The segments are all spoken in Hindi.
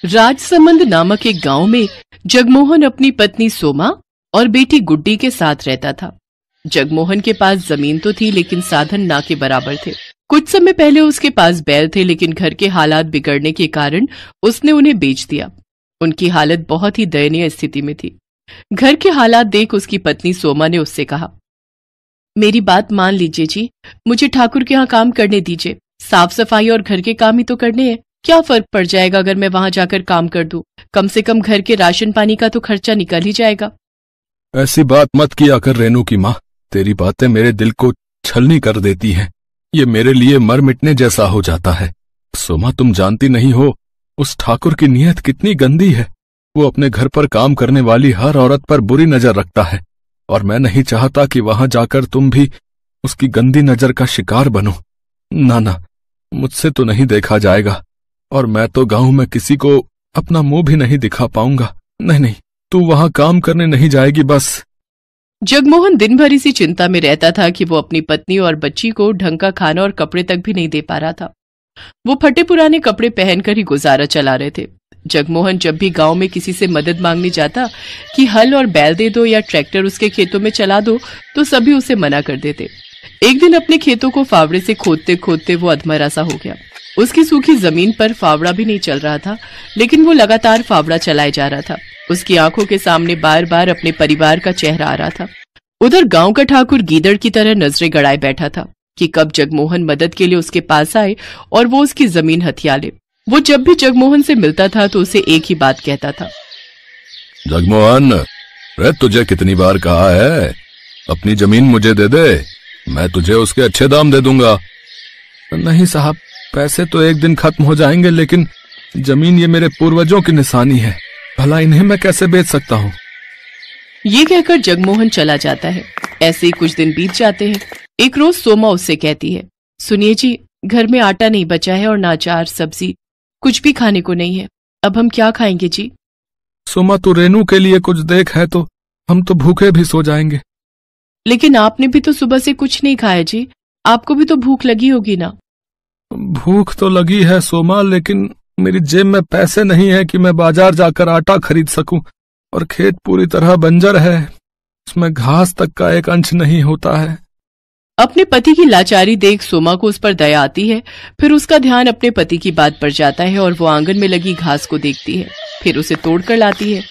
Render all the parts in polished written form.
राजसमंद नामक एक गांव में जगमोहन अपनी पत्नी सोमा और बेटी गुड्डी के साथ रहता था। जगमोहन के पास जमीन तो थी लेकिन साधन ना के बराबर थे। कुछ समय पहले उसके पास बैल थे लेकिन घर के हालात बिगड़ने के कारण उसने उन्हें बेच दिया। उनकी हालत बहुत ही दयनीय स्थिति में थी। घर के हालात देख उसकी पत्नी सोमा ने उससे कहा, मेरी बात मान लीजिए जी, मुझे ठाकुर के यहाँ काम करने दीजिए। साफ सफाई और घर के काम ही तो करने हैं। क्या फर्क पड़ जाएगा अगर मैं वहां जाकर काम कर दूं? कम से कम घर के राशन पानी का तो खर्चा निकल ही जाएगा। ऐसी बात मत किया कर रेनू की माँ, तेरी बातें मेरे दिल को छलनी कर देती हैं। ये मेरे लिए मर मिटने जैसा हो जाता है। सोमा, तुम जानती नहीं हो उस ठाकुर की नीयत कितनी गंदी है। वो अपने घर पर काम करने वाली हर औरत पर बुरी नजर रखता है और मैं नहीं चाहता कि वहां जाकर तुम भी उसकी गंदी नजर का शिकार बनो। ना ना, मुझसे तो नहीं देखा जाएगा और मैं तो गांव में किसी को अपना मुंह भी नहीं दिखा पाऊंगा। नहीं नहीं, तू वहां काम करने नहीं जाएगी बस। जगमोहन दिन भर इसी चिंता में रहता था कि वो अपनी पत्नी और बच्ची को ढंग का खाना और कपड़े तक भी नहीं दे पा रहा था। वो फटे पुराने कपड़े पहनकर ही गुजारा चला रहे थे। जगमोहन जब भी गांव में किसी से मदद मांगने जाता कि हल और बैल दे दो या ट्रैक्टर उसके खेतों में चला दो, तो सभी उसे मना कर देते। एक दिन अपने खेतों को फावड़े से खोदते खोदते वो अधमरा सा हो गया। उसकी सूखी जमीन पर फावड़ा भी नहीं चल रहा था, लेकिन वो लगातार फावड़ा चलाए जा रहा था। उसकी आंखों के सामने बार बार अपने परिवार का चेहरा आ रहा था। उधर गांव का ठाकुर गीदड़ की तरह नजरें गड़ाए बैठा था कि कब जगमोहन मदद के लिए उसके पास आए और वो उसकी जमीन हथिया ले। वो जब भी जगमोहन से मिलता था तो उसे एक ही बात कहता था, जगमोहन, रे तुझे कितनी बार कहा है अपनी जमीन मुझे दे दे, मैं तुझे उसके अच्छे दाम दे दूंगा। नहीं साहब, पैसे तो एक दिन खत्म हो जाएंगे, लेकिन जमीन ये मेरे पूर्वजों की निशानी है, भला इन्हें मैं कैसे बेच सकता हूँ। ये कहकर जगमोहन चला जाता है। ऐसे ही कुछ दिन बीत जाते हैं। एक रोज सोमा उससे कहती है, सुनिए जी, घर में आटा नहीं बचा है और ना अचार सब्जी कुछ भी खाने को नहीं है। अब हम क्या खाएंगे जी? सोमा, तू रेनू के लिए कुछ देख, है तो हम तो भूखे भी सो जाएंगे। लेकिन आपने भी तो सुबह से कुछ नहीं खाया जी, आपको भी तो भूख लगी होगी ना। भूख तो लगी है सोमा, लेकिन मेरी जेब में पैसे नहीं है कि मैं बाजार जाकर आटा खरीद सकूं, और खेत पूरी तरह बंजर है, उसमें घास तक का एक अंश नहीं होता है। अपने पति की लाचारी देख सोमा को उस पर दया आती है। फिर उसका ध्यान अपने पति की बात पर जाता है और वो आंगन में लगी घास को देखती है। फिर उसे तोड़कर लाती है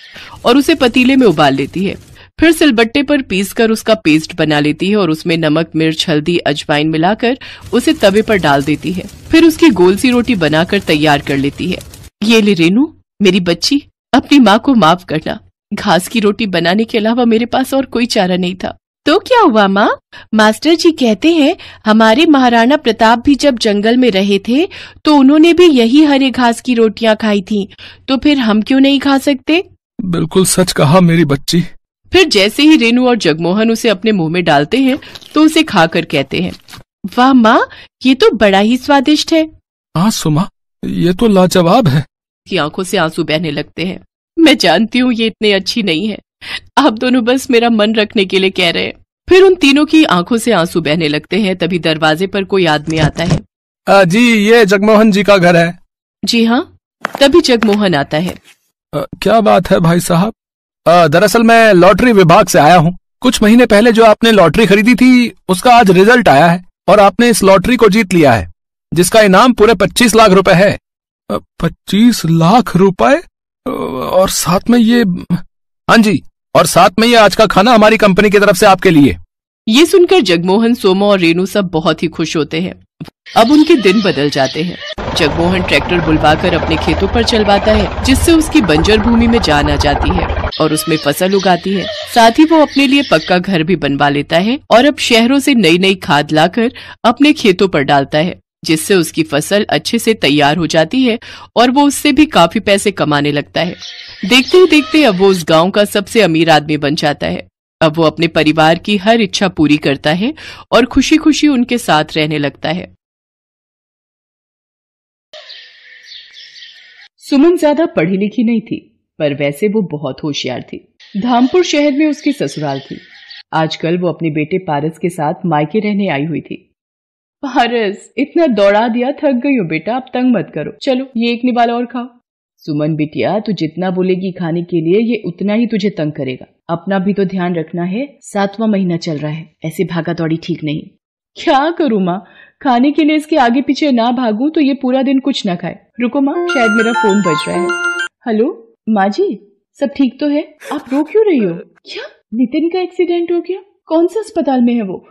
और उसे पतीले में उबाल लेती है। फिर सिलबट्टे पर पीसकर उसका पेस्ट बना लेती है और उसमें नमक, मिर्च, हल्दी, अजवाइन मिलाकर उसे तवे पर डाल देती है। फिर उसकी गोल सी रोटी बनाकर तैयार कर लेती है। ये ले रेनू, मेरी बच्ची, अपनी माँ को माफ करना। घास की रोटी बनाने के अलावा मेरे पास और कोई चारा नहीं था। तो क्या हुआ माँ? मास्टर जी कहते हैं हमारे महाराणा प्रताप भी जब जंगल में रहे थे तो उन्होंने भी यही हरे घास की रोटियां खाई थी, तो फिर हम क्यों नहीं खा सकते? बिल्कुल सच कहा मेरी बच्ची। फिर जैसे ही रेनू और जगमोहन उसे अपने मुंह में डालते हैं तो उसे खाकर कहते हैं, वाह माँ, ये तो बड़ा ही स्वादिष्ट है। हाँ सुमा, ये तो लाजवाब है। की आंखों से आंसू बहने लगते हैं। मैं जानती हूँ ये इतनी अच्छी नहीं है, आप दोनों बस मेरा मन रखने के लिए कह रहे हैं। फिर उन तीनों की आंखों से आंसू बहने लगते हैं। तभी दरवाजे पर कोई आदमी आता है। जी, ये जगमोहन जी का घर है। जी हाँ। तभी जगमोहन आता है। क्या बात है भाई साहब? दरअसल मैं लॉटरी विभाग से आया हूँ। कुछ महीने पहले जो आपने लॉटरी खरीदी थी उसका आज रिजल्ट आया है और आपने इस लॉटरी को जीत लिया है, जिसका इनाम पूरे 25 लाख रुपए है। 25 लाख रुपए? और साथ में ये, हाँ जी, और साथ में ये आज का खाना हमारी कंपनी की तरफ से आपके लिए। ये सुनकर जगमोहन, सोमा और रेनू सब बहुत ही खुश होते हैं। अब उनके दिन बदल जाते हैं। जगमोहन ट्रैक्टर बुलवाकर अपने खेतों पर चलवाता है, जिससे उसकी बंजर भूमि में जान आ जाती है और उसमें फसल उगाती है। साथ ही वो अपने लिए पक्का घर भी बनवा लेता है और अब शहरों से नई नई खाद लाकर अपने खेतों पर डालता है, जिससे उसकी फसल अच्छे से तैयार हो जाती है और वो उससे भी काफी पैसे कमाने लगता है। देखते ही देखते अब वो उस गांव का सबसे अमीर आदमी बन जाता है। अब वो अपने परिवार की हर इच्छा पूरी करता है और खुशी खुशी उनके साथ रहने लगता है। सुमन ज्यादा पढ़ी लिखी नहीं थी, पर वैसे वो बहुत होशियार थी। धामपुर शहर में उसकी ससुराल थी। आजकल वो अपने बेटे पारस के साथ मायके रहने आई हुई थी। पारस, इतना दौड़ा दिया, थक गई हो बेटा, अब तंग मत करो। चलो ये एक निवाला और खाओ। सुमन बिटिया, तू जितना बोलेगी खाने के लिए ये उतना ही तुझे तंग करेगा। अपना भी तो ध्यान रखना है, 7वां महीना चल रहा है, ऐसे भागा दौड़ी ठीक नहीं। क्या करूँ माँ, खाने के लिए इसके आगे पीछे ना भागूं तो ये पूरा दिन कुछ ना खाए। रुको माँ, शायद मेरा फोन बज रहा है। हेलो माँ जी, सब ठीक तो है? आप रो क्यों रही हो? क्या नितिन का एक्सीडेंट हो गया? कौन सा अस्पताल में है वो?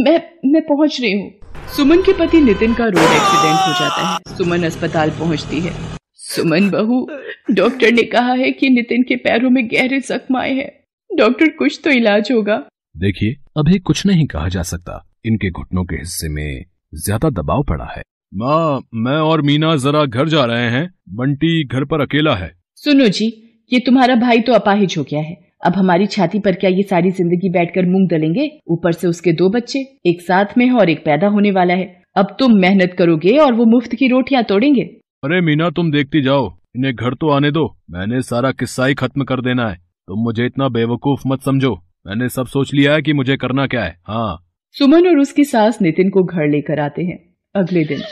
मैं पहुंच रही हूँ। सुमन के पति नितिन का रोड एक्सीडेंट हो जाता है। सुमन अस्पताल पहुंचती है। सुमन बहू, डॉक्टर ने कहा है कि नितिन के पैरों में गहरे जख्म आए हैं। डॉक्टर, कुछ तो इलाज होगा। देखिए, अभी कुछ नहीं कहा जा सकता, इनके घुटनों के हिस्से में ज्यादा दबाव पड़ा है। माँ, मैं और मीना जरा घर जा रहे हैं, बंटी घर पर अकेला है। सुनो जी, ये तुम्हारा भाई तो अपाहिज हो गया है। अब हमारी छाती पर क्या ये सारी जिंदगी बैठकर मूंग दलेंगे? ऊपर से उसके 2 बच्चे, एक साथ में है और एक पैदा होने वाला है। अब तुम मेहनत करोगे और वो मुफ्त की रोटियां तोड़ेंगे। अरे मीना, तुम देखती जाओ, इन्हें घर तो आने दो। मैंने सारा किस्सा ही खत्म कर देना है। तुम मुझे इतना बेवकूफ मत समझो, मैंने सब सोच लिया है कि मुझे करना क्या है। हाँ। सुमन और उसकी सास नितिन को घर लेकर आते हैं। अगले दिन,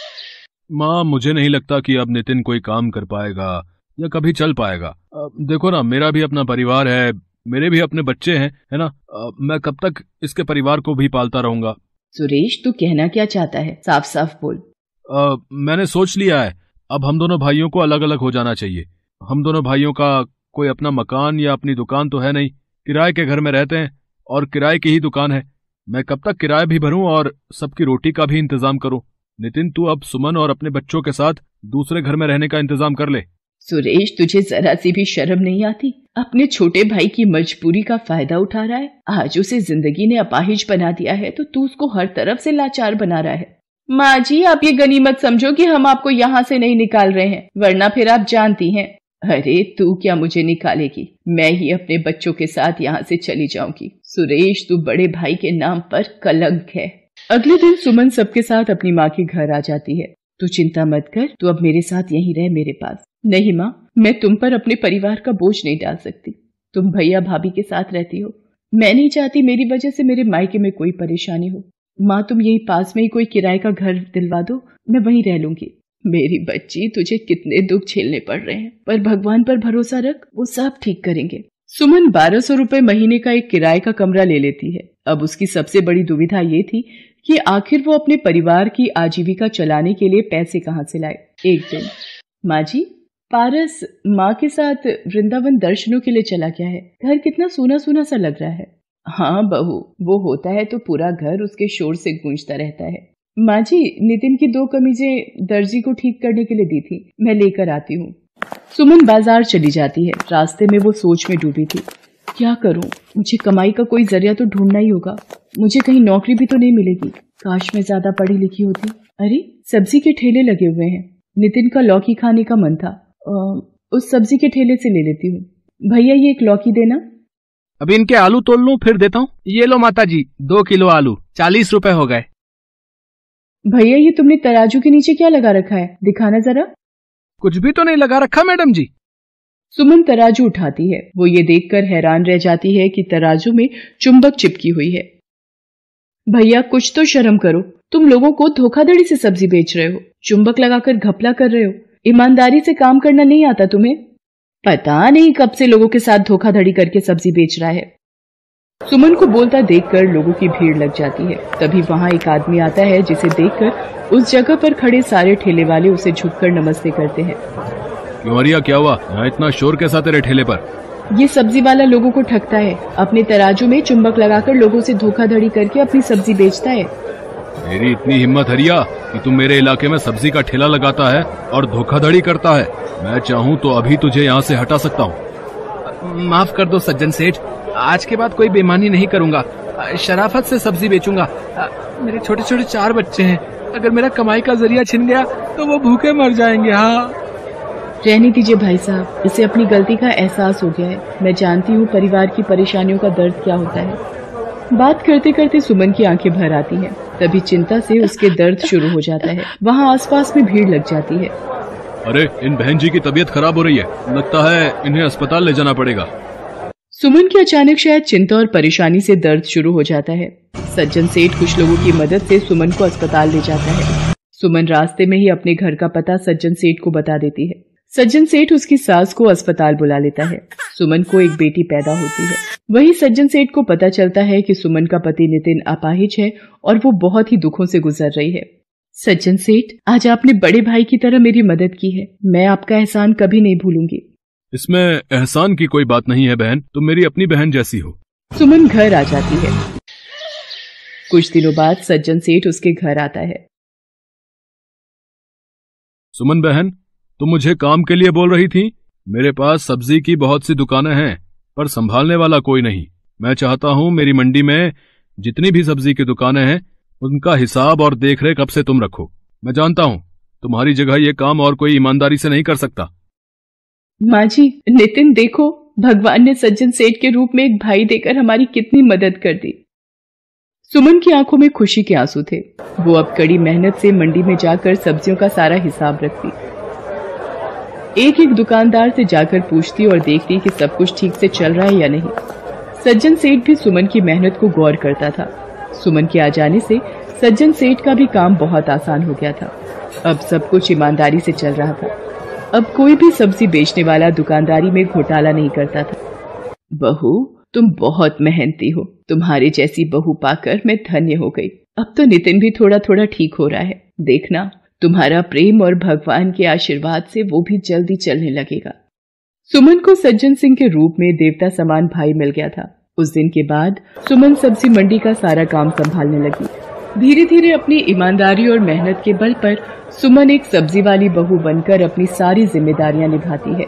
माँ, मुझे नहीं लगता कि अब नितिन कोई काम कर पाएगा या कभी चल पाएगा। देखो ना, मेरा भी अपना परिवार है, मेरे भी अपने बच्चे हैं, है ना। मैं कब तक इसके परिवार को भी पालता रहूंगा। सुरेश, तू कहना क्या चाहता है? साफ साफ बोल। मैंने सोच लिया है, अब हम दोनों भाइयों को अलग अलग हो जाना चाहिए। हम दोनों भाइयों का कोई अपना मकान या अपनी दुकान तो है नहीं, किराए के घर में रहते हैं और किराए की ही दुकान है। मैं कब तक किराया भी भरूं और सबकी रोटी का भी इंतजाम करूं। नितिन, तू अब सुमन और अपने बच्चों के साथ दूसरे घर में रहने का इंतजाम कर ले। सुरेश, तुझे जरा सी भी शर्म नहीं आती? अपने छोटे भाई की मजबूरी का फायदा उठा रहा है। आज उसे जिंदगी ने अपाहिज बना दिया है तो तू उसको हर तरफ से लाचार बना रहा है। माँ जी, आप ये गनीमत समझो कि हम आपको यहाँ से नहीं निकाल रहे हैं, वरना फिर आप जानती हैं। अरे तू क्या मुझे निकालेगी? मैं ही अपने बच्चों के साथ यहाँ से चली जाऊंगी। सुरेश, तू बड़े भाई के नाम पर कलंक है। अगले दिन सुमन सबके साथ अपनी माँ के घर आ जाती है। तू चिंता मत कर, तू अब मेरे साथ यहीं रह मेरे पास। नहीं माँ, मैं तुम पर अपने परिवार का बोझ नहीं डाल सकती। तुम भैया भाभी के साथ रहती हो, मैं नहीं चाहती मेरी वजह से मेरे मायके में कोई परेशानी हो। माँ, तुम यही पास में ही कोई किराए का घर दिलवा दो, मैं वहीं रह लूंगी। मेरी बच्ची, तुझे कितने दुख झेलने पड़ रहे हैं, पर भगवान पर भरोसा रख, वो सब ठीक करेंगे। सुमन 1200 रुपए महीने का एक किराए का कमरा ले लेती है। अब उसकी सबसे बड़ी दुविधा ये थी कि आखिर वो अपने परिवार की आजीविका चलाने के लिए पैसे कहाँ से लाए। एक दिन, माँ जी, पारस माँ के साथ वृंदावन दर्शनों के लिए चला गया है। घर कितना सूना सूना सा लग रहा है। हाँ बहू, वो होता है तो पूरा घर उसके शोर से गूंजता रहता है। माँ जी, नितिन की 2 कमीजें दर्जी को ठीक करने के लिए दी थी, मैं लेकर आती हूँ। सुमन बाजार चली जाती है। रास्ते में वो सोच में डूबी थी, क्या करूं? मुझे कमाई का कोई जरिया तो ढूंढना ही होगा। मुझे कहीं नौकरी भी तो नहीं मिलेगी। काश मैं ज्यादा पढ़ी लिखी होती। अरे, सब्जी के ठेले लगे हुए हैं। नितिन का लौकी खाने का मन था, उस सब्जी के ठेले से ले लेती हूँ। भैया, ये एक लौकी देना। अभी इनके आलू तोल लूं, फिर देता हूँ। ये लो माता जी, 2 किलो आलू, 40 रुपए हो गए। भैया, ये तुमने तराजू के नीचे क्या लगा रखा है? दिखाना जरा। कुछ भी तो नहीं लगा रखा मैडम जी। सुमन तराजू उठाती है। वो ये देखकर हैरान रह जाती है कि तराजू में चुंबक चिपकी हुई है। भैया, कुछ तो शर्म करो, तुम लोगों को धोखाधड़ी से सब्जी बेच रहे हो, चुंबक लगाकर घपला कर रहे हो। ईमानदारी से काम करना नहीं आता तुम्हें? पता नहीं कब से लोगों के साथ धोखाधड़ी करके सब्जी बेच रहा है। सुमन को बोलता देखकर लोगों की भीड़ लग जाती है। तभी वहां एक आदमी आता है जिसे देखकर उस जगह पर खड़े सारे ठेले वाले उसे झुककर नमस्ते करते हैं। क्यों अरिया, क्या हुआ? यहाँ इतना शोर कैसा तेरे ठेले पर? ये सब्जी वाला लोगों को ठगता है, अपने तराजू में चुंबक लगाकर लोगों से धोखाधड़ी करके अपनी सब्जी बेचता है। मेरी इतनी हिम्मत हरिया कि तुम मेरे इलाके में सब्जी का ठेला लगाता है और धोखाधड़ी करता है। मैं चाहूँ तो अभी तुझे यहाँ से हटा सकता हूँ। माफ कर दो सज्जन सेठ, आज के बाद कोई बेईमानी नहीं करूंगा। शराफत से सब्जी बेचूंगा। मेरे छोटे छोटे 4 बच्चे हैं, अगर मेरा कमाई का जरिया छिन गया तो वो भूखे मर जाएंगे। हाँ, रहने दीजिए भाई साहब, इसे अपनी गलती का एहसास हो गया है। मैं जानती हूँ परिवार की परेशानियों का दर्द क्या होता है। बात करते करते सुमन की आंखें भर आती हैं। तभी चिंता से उसके दर्द शुरू हो जाता है। वहाँ आसपास में भीड़ लग जाती है। अरे, इन बहन जी की तबीयत खराब हो रही है, लगता है इन्हें अस्पताल ले जाना पड़ेगा। सुमन की अचानक शायद चिंता और परेशानी से दर्द शुरू हो जाता है। सज्जन सेठ कुछ लोगों की मदद से सुमन को अस्पताल ले जाता है। सुमन रास्ते में ही अपने घर का पता सज्जन सेठ को बता देती है। सज्जन सेठ उसकी सास को अस्पताल बुला लेता है। सुमन को एक बेटी पैदा होती है। वही सज्जन सेठ को पता चलता है कि सुमन का पति नितिन अपाहिज है और वो बहुत ही दुखों से गुजर रही है। सज्जन सेठ, आज आपने बड़े भाई की तरह मेरी मदद की है। मैं आपका एहसान कभी नहीं भूलूंगी। इसमें एहसान की कोई बात नहीं है बहन, तुम मेरी अपनी बहन जैसी हो। सुमन घर आ जाती है। कुछ दिनों बाद सज्जन सेठ उसके घर आता है। सुमन बहन, तुम मुझे काम के लिए बोल रही थी? मेरे पास सब्जी की बहुत सी दुकानें हैं, पर संभालने वाला कोई नहीं। मैं चाहता हूं मेरी मंडी में जितनी भी सब्जी की दुकानें हैं उनका हिसाब और देखरेख अब से तुम रखो। मैं जानता हूं तुम्हारी जगह ये काम और कोई ईमानदारी से नहीं कर सकता। माँ जी, नितिन देखो, भगवान ने सज्जन सेठ के रूप में एक भाई देकर हमारी कितनी मदद कर दी। सुमन की आंखों में खुशी के आंसू थे। वो अब कड़ी मेहनत से मंडी में जाकर सब्जियों का सारा हिसाब रखती, एक एक दुकानदार से जाकर पूछती और देखती कि सब कुछ ठीक से चल रहा है या नहीं। सज्जन सेठ भी सुमन की मेहनत को गौर करता था। सुमन के आ जाने से सज्जन सेठ का भी काम बहुत आसान हो गया था। अब सब कुछ ईमानदारी से चल रहा था। अब कोई भी सब्जी बेचने वाला दुकानदारी में घोटाला नहीं करता था। बहू, तुम बहुत मेहनती हो। तुम्हारे जैसी बहू पाकर मैं धन्य हो गई। अब तो नितिन भी थोड़ा थोड़ा ठीक हो रहा है। देखना, तुम्हारा प्रेम और भगवान के आशीर्वाद से वो भी जल्दी चलने लगेगा। सुमन को सज्जन सिंह के रूप में देवता समान भाई मिल गया था। उस दिन के बाद सुमन सब्जी मंडी का सारा काम संभालने लगी। धीरे धीरे अपनी ईमानदारी और मेहनत के बल पर सुमन एक सब्जी वाली बहू बनकर अपनी सारी जिम्मेदारियां निभाती है।